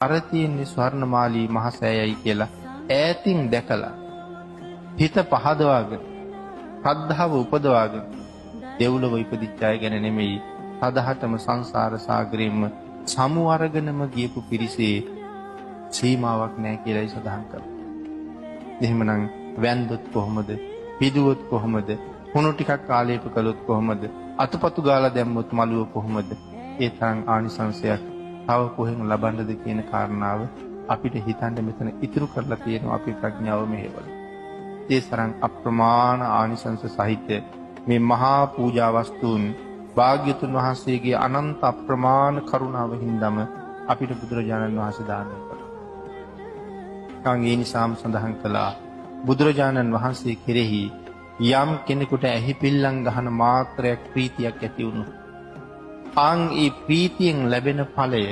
අර තියෙන්නේ ස්වර්ණමාලී මහසෑයයි කියලා ඈතින් දැකලා හිත පහදවාගෙන ශ්‍රද්ධාව උපදවාගෙන දෙව්ලොව ඉපදිච්ච අය ගැන නෙමෙයි සදහටම සංසාර සාගරෙම සමු අරගෙනම ගියපු පිරිසේ සීමාවක් නැහැ කියලායි සඳහන් කරන්නේ. එහෙමනම් වැන්දොත් කොහොමද? පිදුවොත් කොහොමද? හුණු ටිකක් ආලේප කළොත් කොහොමද? අතපතු ගාලා දැම්මොත් මළුව කොහොමද? ඒ තරම් ආනිසංසයක් තව කොහෙන් ලබන්නද කියන කාරණාව අපිට හිතන්න මෙතන ඉතුරු කරලා තියෙනවා අපේ ප්‍රඥාව මෙහෙවල. ඒ තරම් අප්‍රමාණ ආනිසංස සහිත මේ මහා පූජා වස්තුන් භාග්‍යතුන් වහන්සේගේ අනන්ත අප්‍රමාණ කරුණාව හින්දාම අපිට බුදුරජාණන් වහන්සේ දානය කළා. ඒ නිසාම සඳහන් කළා බුදුරජාණන් වහන්සේ කෙරෙහි යම් කෙනෙකුට ඇහි පිල්ලම් ගහන මාත්‍රයක් ප්‍රීතියක් ඇති වුණොත් ඒ ප්‍රීතියෙන් ලැබෙන ඵලය